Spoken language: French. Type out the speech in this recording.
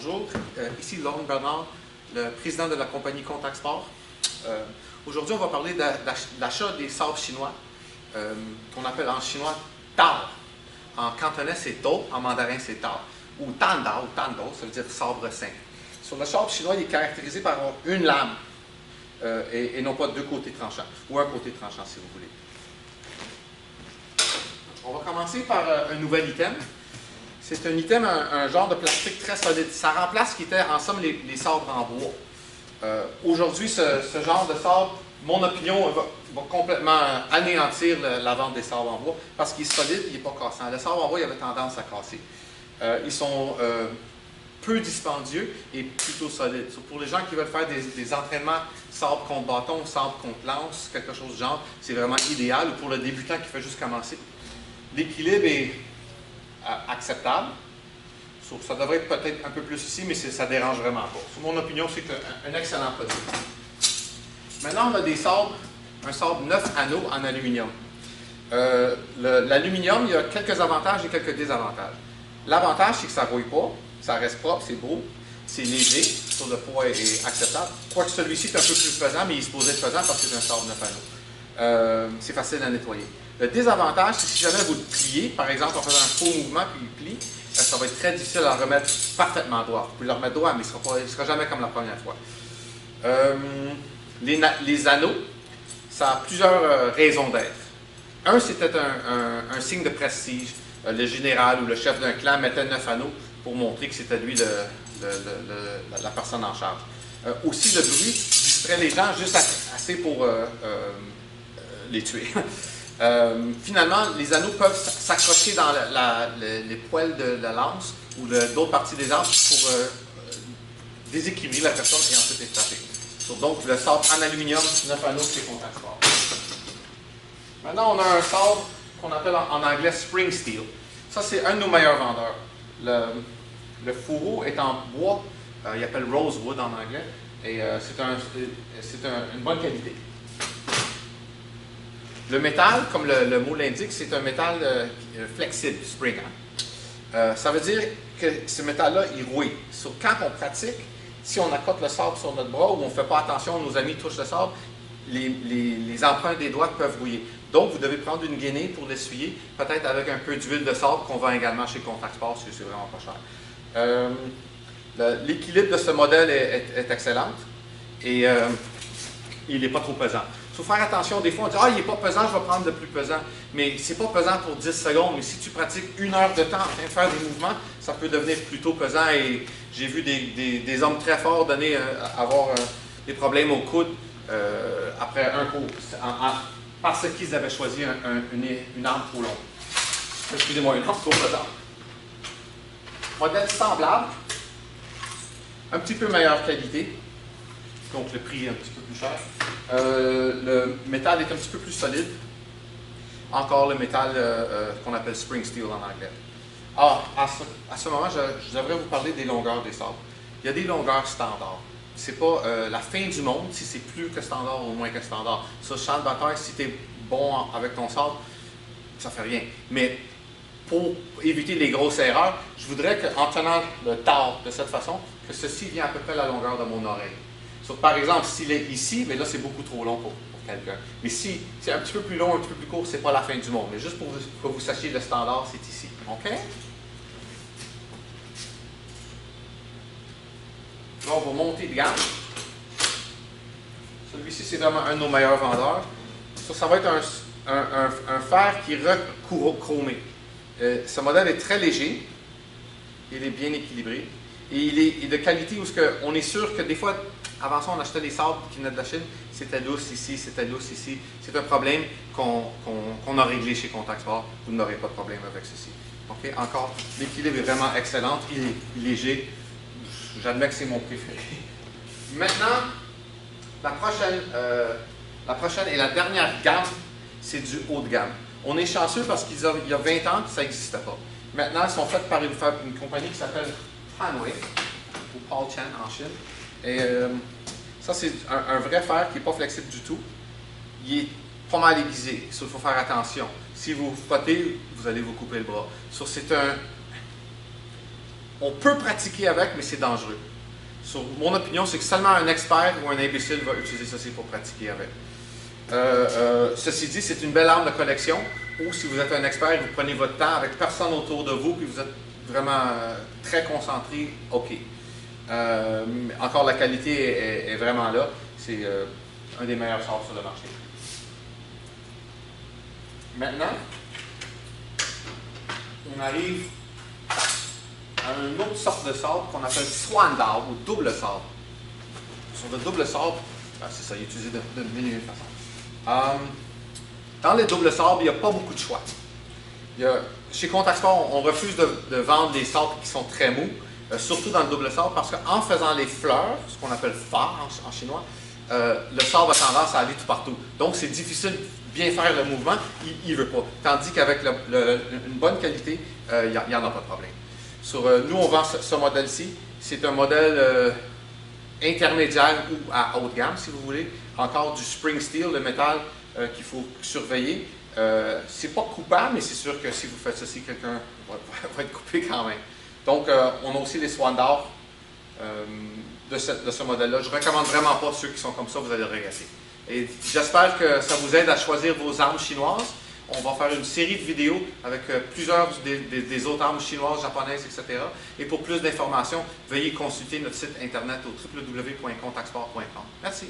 Bonjour, ici Laurent Bernard, le président de la compagnie Contact Sport. Aujourd'hui, on va parler de l'achat des sabres chinois, qu'on appelle en chinois Tao. En cantonais, c'est Do, en mandarin, c'est Tao. Ou Tanda, ou Tando, ça veut dire sabre simple. Sur le sabre chinois, il est caractérisé par une lame et non pas deux côtés tranchants, ou un côté tranchant si vous voulez. On va commencer par un nouvel item. C'est un item, un genre de plastique très solide. Ça remplace ce qui était en somme les sabres en bois. Aujourd'hui, ce genre de sabre, mon opinion, va complètement anéantir la vente des sabres en bois parce qu'il est solide, il n'est pas cassant. Le sabre en bois, il avait tendance à casser. Ils sont peu dispendieux et plutôt solides. Pour les gens qui veulent faire des entraînements sabre contre bâton, sabre contre lance, quelque chose du genre, c'est vraiment idéal. Ou pour le débutant qui fait juste commencer. L'équilibre est acceptable. Ça devrait être peut-être un peu plus ici, mais ça ne dérange vraiment pas. Sur mon opinion, c'est un excellent produit. Maintenant, on a des sabres, un sabre 9 anneaux en aluminium. L'aluminium, il y a quelques avantages et quelques désavantages. L'avantage, c'est que ça ne rouille pas, ça reste propre, c'est beau, c'est léger, sur le poids est acceptable. Quoique celui-ci est un peu plus pesant, mais il est supposé être pesant parce que c'est un sabre 9 anneaux. C'est facile à nettoyer. Le désavantage, c'est si jamais vous le pliez, par exemple en faisant un faux mouvement puis il plie, ça va être très difficile à remettre parfaitement droit. Vous pouvez le remettre droit, mais il ne sera jamais comme la première fois. Les anneaux, ça a plusieurs raisons d'être. Un, c'était un signe de prestige. Le général ou le chef d'un clan mettait 9 anneaux pour montrer que c'était lui la personne en charge. Aussi, le bruit distrait les gens juste assez pour les tuer. Finalement, les anneaux peuvent s'accrocher dans les poils de la lance ou d'autres parties des armes pour déséquilibrer la personne et ensuite les frapper. Donc, le sabre en aluminium, 9 anneaux, c'est Contact Sport. Maintenant, on a un sabre qu'on appelle en anglais Spring Steel. Ça, c'est un de nos meilleurs vendeurs. Le fourreau est en bois, il appelle Rosewood en anglais, et c'est une bonne qualité. Le métal, comme le mot l'indique, c'est un métal flexible, spring. Ça veut dire que ce métal-là, il rouille. Quand on pratique, si on accote le sabre sur notre bras ou on ne fait pas attention, nos amis touchent le sabre, les empreintes des doigts peuvent rouiller. Donc, vous devez prendre une gainée pour l'essuyer, peut-être avec un peu d'huile de sabre qu'on vend également chez Contact Sport, parce que c'est vraiment pas cher. L'équilibre de ce modèle est excellent et il n'est pas trop pesant. Il faut faire attention, des fois on dit « Ah, il n'est pas pesant, je vais prendre le plus pesant ». Mais c'est pas pesant pour 10 secondes, mais si tu pratiques 1 heure de temps en train de faire des mouvements, ça peut devenir plutôt pesant. Et j'ai vu des hommes très forts avoir des problèmes au coude après un cours, parce qu'ils avaient choisi une arme trop longue. Excusez-moi, une arme trop pesante. Modèle semblable, un petit peu meilleure qualité. Donc le prix est un petit peu plus cher. Le métal est un petit peu plus solide. Encore le métal qu'on appelle Spring Steel en anglais. À ce moment, je devrais vous parler des longueurs des sabres. Il y a des longueurs standards. C'est pas la fin du monde si c'est plus que standard ou moins que standard. Sur le champ de bataille, si tu es bon avec ton sabre, ça fait rien. Mais pour éviter les grosses erreurs, je voudrais qu'en tenant le tard de cette façon, que ceci vient à peu près la longueur de mon oreille. Par exemple, s'il est ici, mais là c'est beaucoup trop long pour quelqu'un. Mais si c'est un petit peu plus long, un petit peu plus court, c'est pas la fin du monde. Mais juste pour que vous sachiez, le standard, c'est ici. OK? Là, on va monter de gamme. Celui-ci, c'est vraiment un de nos meilleurs vendeurs. Ça va être un fer qui est rechromé. Ce modèle est très léger. Il est bien équilibré. Et il est de qualité où on est sûr que des fois, avant ça, on achetait des sabres qui venaient de la Chine. C'était lousse ici, c'était lousse ici. C'est un problème qu'on a réglé chez Contact Sport. Vous n'aurez pas de problème avec ceci. Okay? Encore, l'équilibre est vraiment excellent. Il est léger. J'admets que c'est mon préféré. Maintenant, la prochaine et la dernière gamme, c'est du haut de gamme. On est chanceux parce qu'il y a 20 ans, ça n'existait pas. Maintenant, ils sont faits par une compagnie qui s'appelle Hanwei, ou Paul Chan en Chine. Et ça, c'est un vrai fer qui n'est pas flexible du tout. Il est pas mal aiguisé. Il faut faire attention. Si vous frottez, vous allez vous couper le bras. C'est On peut pratiquer avec, mais c'est dangereux. Mon opinion, c'est que seulement un expert ou un imbécile va utiliser ceci pour pratiquer avec. Ceci dit, c'est une belle arme de collection, ou si vous êtes un expert, vous prenez votre temps avec personne autour de vous, puis vous êtes vraiment très concentré, ok. Encore, la qualité est vraiment là. C'est un des meilleurs sorts sur le marché. Maintenant, on arrive à une autre sorte de sabre qu'on appelle swan sabre ou double sabre. Sur le double sabre, c'est ça, il est utilisé de mille façons. Dans les doubles sabres, il n'y a pas beaucoup de choix. Chez Contact-Sport, on refuse de vendre des sabres qui sont très mous, surtout dans le double sabre, parce qu'en faisant les fleurs, ce qu'on appelle fa en chinois, le sabre a tendance à aller tout partout. Donc, c'est difficile de bien faire le mouvement, il ne veut pas. Tandis qu'avec une bonne qualité, il n'y en a pas de problème. Nous, on vend ce modèle-ci. C'est un modèle intermédiaire ou à haute gamme, si vous voulez. Encore du spring steel, le métal qu'il faut surveiller. C'est pas coupable, mais c'est sûr que si vous faites ceci, quelqu'un va être coupé quand même. Donc, on a aussi les swan d'or de ce modèle-là. Je ne recommande vraiment pas ceux qui sont comme ça, vous allez le regretter. Et j'espère que ça vous aide à choisir vos armes chinoises. On va faire une série de vidéos avec plusieurs des autres armes chinoises, japonaises, etc. Et pour plus d'informations, veuillez consulter notre site internet au www.contactsport.com. Merci.